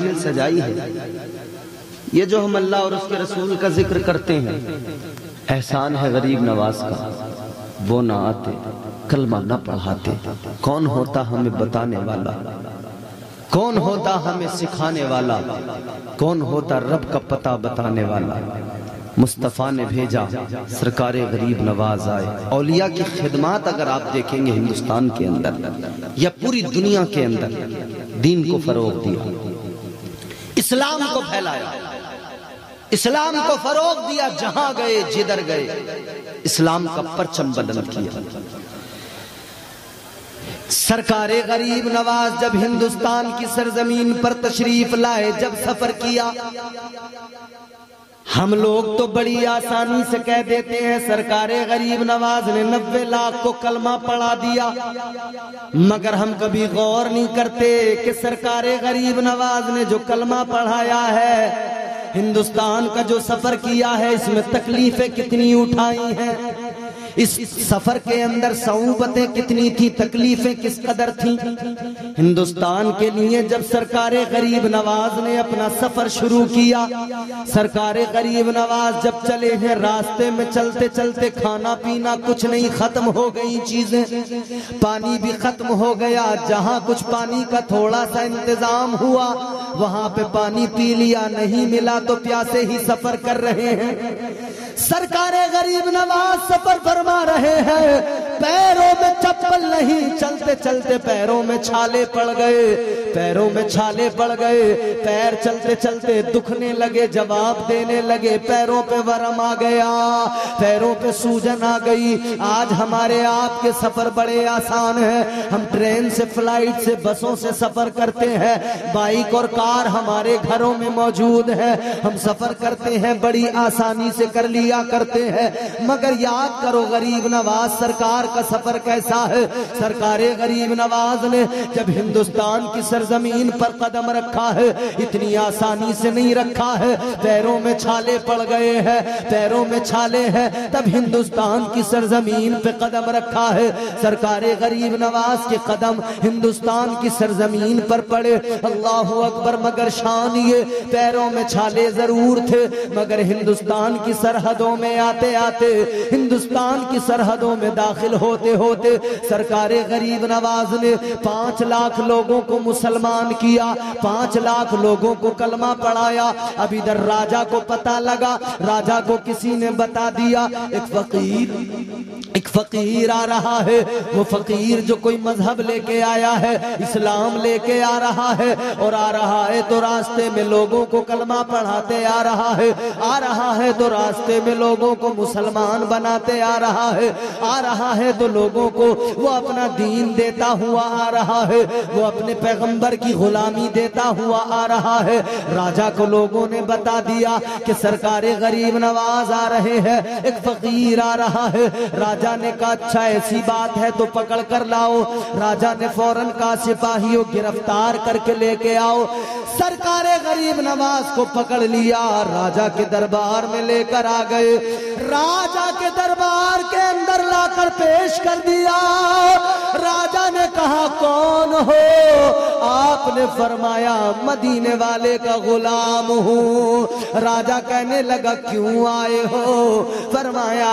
محفل سجائی ہے۔ یہ جو ہم اللہ اور اس کے رسول کا ذکر کرتے ہیں، احسان ہے غریب نواز کا، وہ نہ آتے کلمہ نہ پڑھاتے۔ کون ہوتا ہمیں بتانے والا، کون ہوتا ہمیں سکھانے والا، کون ہوتا رب کا پتہ بتانے والا۔ مصطفیٰ نے بھیجا سرکار غریب نواز آئے۔ اولیاء کی خدمات اگر آپ دیکھیں گے ہندوستان کے اندر یا پوری دنیا کے اندر، دین کو فروغ دیا، اسلام کو پھیلایا، اسلام کو فروغ دیا، جہاں گئے جدھر گئے اسلام کا پرچم بلند کیا۔ سرکار غریب نواز جب ہندوستان کی سرزمین پر تشریف لائے، جب سفر کیا، ہم لوگ تو بڑی آسانی سے کہہ دیتے ہیں سرکار غریب نواز نے 90 لاکھ کو کلمہ پڑھا دیا، مگر ہم کبھی غور نہیں کرتے کہ سرکار غریب نواز نے جو کلمہ پڑھایا ہے، ہندوستان کا جو سفر کیا ہے، اس میں تکلیفیں کتنی اٹھائی ہیں، اس سفر کے اندر صعوبتیں کتنی تھی، تکلیفیں کس قدر تھیں۔ ہندوستان کے لیے جب سرکار غریب نواز نے اپنا سفر شروع کیا، سرکار غریب نواز جب چلے ہیں، راستے میں چلتے چلتے کھانا پینا کچھ نہیں، ختم ہو گئی چیزیں، پانی بھی ختم ہو گیا، جہاں کچھ پانی کا تھوڑا سا انتظام ہوا وہاں پہ پانی پی لیا، نہیں ملا تو پیاسے ہی سفر کر رہے ہیں۔ سرکار غریب نواز سفر فرما رہے ہیں، پیروں میں چپل نہیں، چلتے چلتے پیروں میں چھالے پڑ گئے، پیروں میں چھالے پڑ گئے، پیر چلتے چلتے دکھنے لگے، جواب دینے لگے، پیروں پہ ورم آ گیا، پیروں پہ سوجن آ گئی۔ آج ہمارے آپ کے سفر بڑے آسان ہیں، ہم ٹرین سے، فلائٹ سے، بسوں سے سفر کرتے ہیں، بائک اور کار ہمارے گھروں میں موجود ہے، ہم سفر کرتے ہیں، بڑی آسانی سے کر لیا کرتے ہیں، مگر یاد کرو غریب نواز سرکار کا سفر کیسا ہے۔ سرکار غریب نواز نے جب ہندوستان کی سرزمین پر قدم رکھا ہے، اتنی آسانی سے نہیں رکھا ہے، پیروں میں چھالے پڑ گئے ہیں، پیروں میں چھالے ہیں، تب ہندوستان کی سرزمین پہ قدم رکھا ہے۔ سرکار غریب نواز کے قدم ہندوستان کی سرزمین پر پڑے، اللہ اکبر، مگر شان یہ پیروں میں چھالے ضرور تھے، مگر ہندوستان کی سرحدوں میں آتے آتے، ہندوستان کی سرحدوں میں داخل ہوتے ہوتے سرکار غریب نواز نے 5 لاکھ لوگوں کو مسلمان کیا، 5 لاکھ لوگوں کو کلمہ پڑھایا۔ اب ادھر راجہ کو پتہ لگا، راجہ کو کسی نے بتا دیا ایک فقیر آ رہا ہے، وہ فقیر جو کوئی مذہب لے کے آیا ہے، اسلام لے کے آ رہا ہے، اور آ رہا ہے تو راستے میں لوگوں کو کلمہ پڑھاتے آ رہا ہے، آ رہا ہے تو راستے میں لوگوں کو مسلمان بناتے آ رہا ہے، آ رہا ہے تو لوگوں کو وہ اپنا دین دیتا ہوا آ رہا ہے، وہ اپنے پیغمبر کی غلامی دیتا ہوا آ رہا ہے۔ راجہ کو لوگوں نے بتا دیا کہ سرکار غریب نواز آ رہے ہیں، ایک فقیر آ رہا ہے۔ راجہ نے کہا اچھا ایسی بات ہے تو پکڑ کر لاؤ۔ راجہ نے فوراً کہا سپاہیوں گرفتار کر کے لے کے آؤ۔ سرکار غریب نواز کو پکڑ لیا، راجہ کے دربار میں لے کر آ گئے، راجہ کے دربار کے اندر لا کر پیش کر دیا۔ راجہ نے کہا کون ہو؟ آپ نے فرمایا مدینے والے کا غلام ہوں۔ راجہ کہنے لگا کیوں آئے ہو؟ فرمایا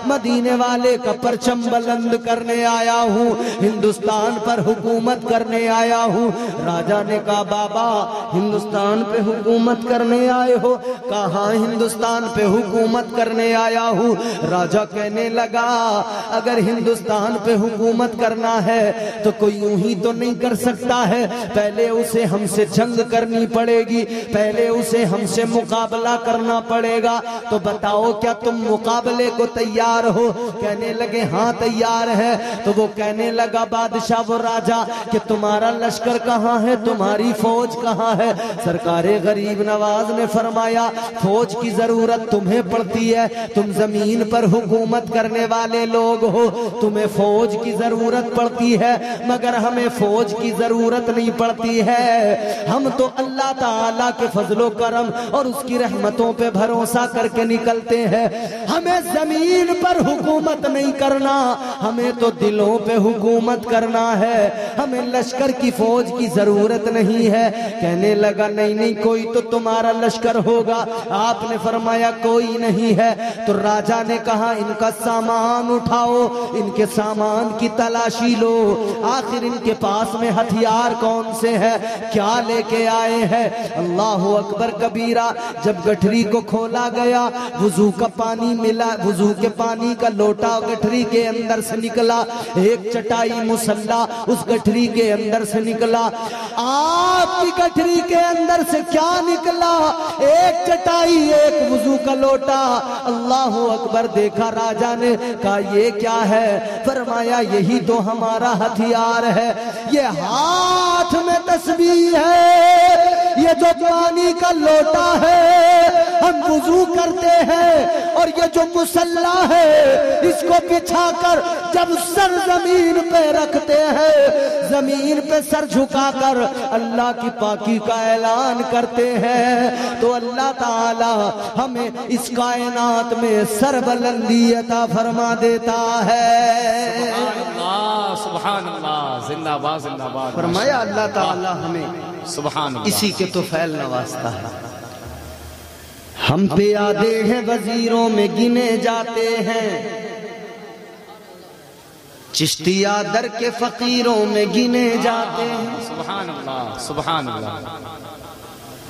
مدینے والے کا پرچم بلند کرنے آیا ہوں، ہندوستان پر حکومت کرنے آیا ہوں۔ راجہ نے کہا بابا ہندوستان پہ حکومت کرنے آئے ہو؟ کہاں ہندوستان پہ حکومت کرنے آیا ہوں۔ راجہ کہنے لگا اگر ہندوستان پہ حکومت کرنا ہے تو کوئی یوں ہی تو نہیں کر سکتا ہے، پہلے اسے ہم سے جنگ کرنی پڑے گی، پہلے اسے ہم سے مقابلہ کرنا پڑے گا، تو بتاؤ کیا تم مقابلے کو تیار ہو؟ کہنے لگے ہاں تیار ہے۔ تو وہ کہنے لگا بادشاہ و راجہ کہ تمہارا لشکر کہاں ہے، تمہاری فوج کہاں ہے؟ سرکار غریب نواز نے فرمایا فوج کی ضرورت تمہیں پڑتی ہے، تم زمین پر حکومت کرنے والے لوگ ہو، تمہیں فوج کی ضرورت پڑتی ہے مگر ہمیں فوج کی ضرورت نہیں پڑتی ہے، ہم تو اللہ تعالیٰ کے فضل و کرم اور اس کی رحمتوں پہ بھروسہ کر کے نکلتے ہیں، ہمیں زمین پر حکومت نہیں کرنا، ہمیں تو دلوں پہ حکومت کرنا ہے، ہمیں لشکر کی فوج کی ضرورت نہیں ہے۔ کہنے لگا نہیں کوئی تو تمہارا لشکر ہوگا۔ آپ نے فرمایا کوئی نہیں ہے۔ تو راجہ نے کہا ان کا سامان اٹھاؤ، ان کے سامان کی تلاشی لو، آخر ان کے پاس میں ہتھیار کون سے ہے، کیا لے کے آئے ہیں۔ اللہ اکبر کبیرہ۔ جب گٹھری کو کھولا گیا، وضو کا پانی ملا، وضو کے پانی کا لوٹا گٹھری کے اندر سے نکلا، ایک چٹائی مسلح اس گٹھری کے اندر سے نکلا۔ آپ کی گٹھری کے اندر سے کیا نکلا؟ ایک چٹائی، ایک وضو کا لوٹا۔ اللہ اکبر۔ دیکھا راجہ نے، کہا یہ کیا ہے؟ فرمایا یہی تو ہمارا ہتھیار ہے، یہ ہاتھ میں تسبیح ہے، یہ جو پانی کا لوٹا ہے ہم وضو کرتے ہیں، اور یہ جو مسلح ہے اس کو بچھا کر جب سر زمین پہ رکھتے ہیں، زمین پہ سر جھکا کر اللہ کی پاکی کا اعلان کرتے ہیں، تو اللہ تعالی ہمیں اس کائنات میں سر بلندی عطا فرما دیتا ہے۔ سبحان اللہ، زندہ باد زندہ باد۔ فرمایا اللہ تعالی ہمیں سبحان اللہ اسی کے تو فعل نوازتا ہے۔ ہم پیادے ہیں وزیروں میں گنے جاتے ہیں، چشتیہ در کے فقیروں میں گنے جاتے ہیں۔ سبحان اللہ سبحان اللہ،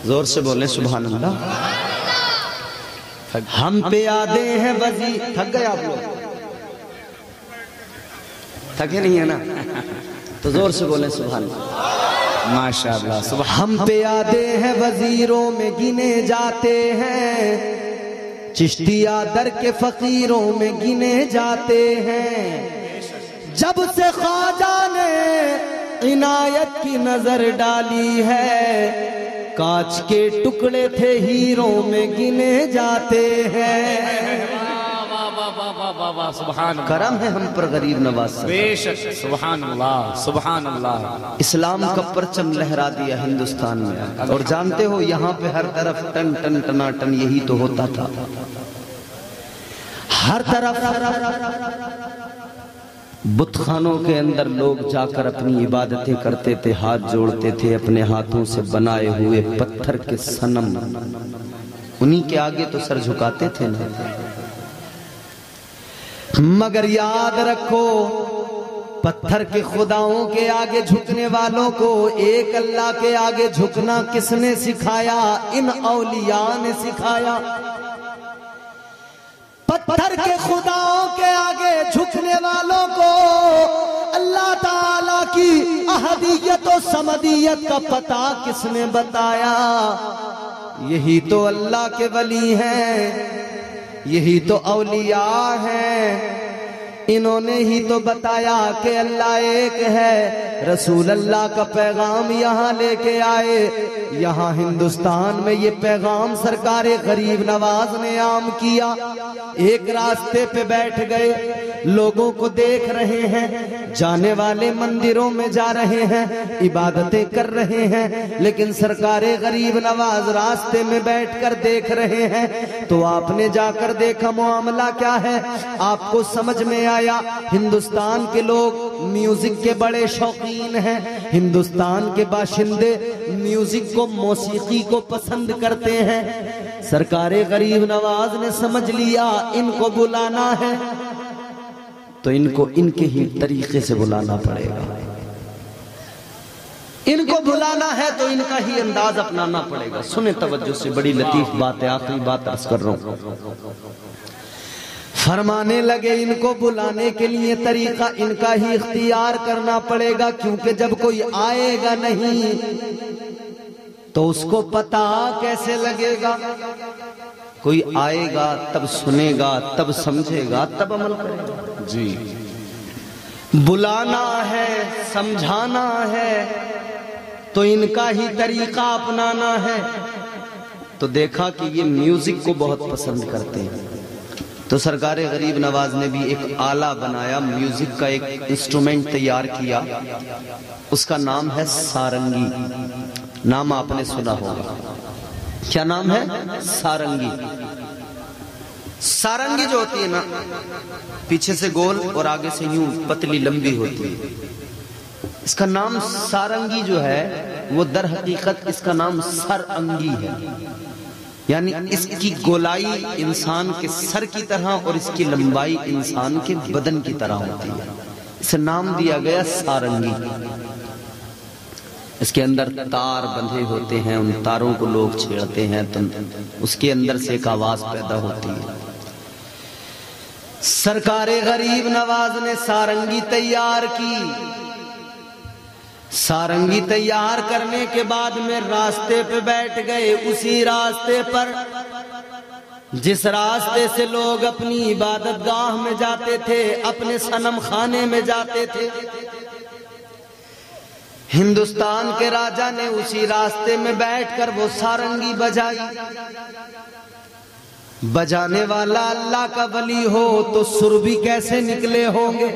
زور سے بولیں سبحان اللہ۔ ہم پیادے ہیں وزیر، تھک گئے آپ لوگ؟ تھکے نہیں ہے نا؟ تو زور سے بولیں سبحان اللہ۔ ماشاءاللہ سبحان۔ ہم پیادے ہیں وزیروں میں گنے جاتے ہیں، چشتیہ در کے فقیروں میں گنے جاتے ہیں۔ جب سے خواجہ نے عنایت کی نظر ڈالی ہے، کانچ کے ٹکڑے تھے ہیروں میں گنے جاتے ہیں۔ سبحان اللہ، کرم ہے ہم پر غریب نواز سے، بے شک۔ سبحان اللہ سبحان اللہ۔ اسلام کا پرچم لہرا دیا ہندوستان میں، اور جانتے ہو یہاں پہ ہر طرف ٹن ٹن ٹنا ٹن یہی تو ہوتا تھا، ہر طرف بت خانوں کے اندر لوگ جا کر اپنی عبادتیں کرتے تھے، ہاتھ جوڑتے تھے، اپنے ہاتھوں سے بنائے ہوئے پتھر کے صنم، انہی کے آگے تو سر جھکاتے تھے نا۔ مگر یاد رکھو پتھر کے خداؤں کے آگے جھکنے والوں کو ایک اللہ کے آگے جھکنا کس نے سکھایا؟ ان اولیاء نے سکھایا۔ پتھر کے خداؤں کے آگے جھکنے والوں کو اللہ تعالیٰ کی احدیت و سمدیت کا پتہ کس نے بتایا؟ یہی تو اللہ کے ولی ہیں، یہی تو اولیاء ہیں، انہوں نے ہی تو بتایا کہ اللہ ایک ہے۔ رسول اللہ کا پیغام یہاں لے کے آئے، یہاں ہندوستان میں یہ پیغام سرکار غریب نواز نے عام کیا۔ ایک راستے پہ بیٹھ گئے، لوگوں کو دیکھ رہے ہیں، جانے والے مندروں میں جا رہے ہیں، عبادتیں کر رہے ہیں، لیکن سرکار غریب نواز راستے میں بیٹھ کر دیکھ رہے ہیں۔ تو آپ نے جا کر دیکھا معاملہ کیا ہے، آپ کو سمجھ میں آیا ہندوستان کے لوگ میوزک کے بڑے شوقین ہیں، ہندوستان کے باشندے میوزک کو، موسیقی کو پسند کرتے ہیں۔ سرکار غریب نواز نے سمجھ لیا ان کو بلانا ہے تو ان کو ان کے ہی طریقے سے بلانا پڑے گا، ان کو بلانا ہے تو ان کا ہی انداز اپنانا پڑے گا۔ سنیں توجہ سے، بڑی لطیف بات ہے، آخری بات عرض کر رہا ہوں۔ فرمانے لگے ان کو بلانے کے لیے طریقہ ان کا ہی اختیار کرنا پڑے گا، کیونکہ جب کوئی آئے گا نہیں تو اس کو پتہ کیسے لگے گا؟ کوئی آئے گا تب سنے گا، تب سمجھے گا، تب عمل کرے گا۔ جی، بلانا ہے، سمجھانا ہے تو ان کا ہی طریقہ اپنانا ہے۔ تو دیکھا کہ یہ میوزک کو بہت پسند کرتے ہیں، تو سرکار غریب نواز نے بھی ایک آلہ بنایا، میوزک کا ایک انسٹرومنٹ تیار کیا، اس کا نام ہے سارنگی۔ نام آپ نے سنا ہوگا، کیا نام ہے؟ سارنگی۔ سارنگی جو ہوتی ہے نا، پیچھے سے گول اور آگے سے یوں پتلی لمبی ہوتی ہے، اس کا نام سارنگی جو ہے وہ در حقیقت اس کا نام سرانگی ہے، یعنی اس کی گولائی انسان کے سر کی طرح اور اس کی لمبائی انسان کے بدن کی طرح ہوتی ہے، اسے نام دیا گیا سارنگی۔ اس کے اندر تار بندھے ہوتے ہیں، ان تاروں کو لوگ چھیڑتے ہیں تو اس کے اندر سے ایک آواز پیدا ہوتی ہے۔ سرکار غریب نواز نے سارنگی تیار کی۔ سارنگی تیار کرنے کے بعد میں راستے پہ بیٹھ گئے، اسی راستے پر جس راستے سے لوگ اپنی عبادت گاہ میں جاتے تھے، اپنے صنم خانے میں جاتے تھے۔ ہندوستان کے راجا نے اسی راستے میں بیٹھ کر وہ سارنگی بجائی۔ بجانے والا اللہ کا ولی ہو تو سر بھی کیسے نکلے ہوں گے؟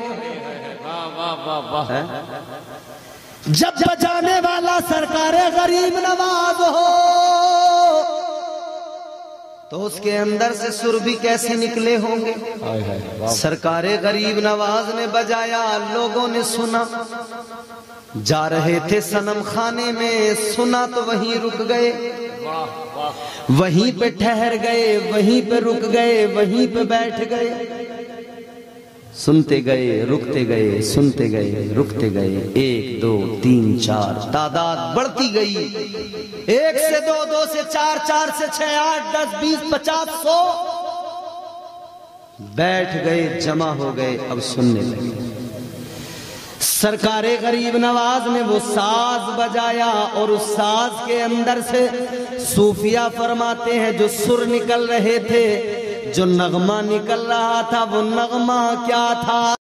جب بجانے والا سرکار غریب نواز ہو تو اس کے اندر سے سر بھی کیسے نکلے ہوں گے؟ سرکار غریب نواز نے بجایا، لوگوں نے سنا، جا رہے تھے صنم خانے میں، سنا تو وہیں رک گئے، وہیں پہ ٹھہر گئے، وہیں پہ رک گئے، وہیں پہ بیٹھ گئے، سنتے گئے، رکتے گئے، سنتے گئے، رکتے گئے، 1 2 3 4 تعداد بڑھتی گئی، 1 سے 2 2 سے 4 4 سے 6 8 10 20 50 100 بیٹھ گئے، جمع ہو گئے، اب سننے لگے۔ سرکار غریب نواز نے وہ ساز بجایا اور اس ساز کے اندر سے صوفیہ فرماتے ہیں جو سر نکل رہے تھے، جو نغمہ نکل رہا تھا، وہ نغمہ کیا تھا؟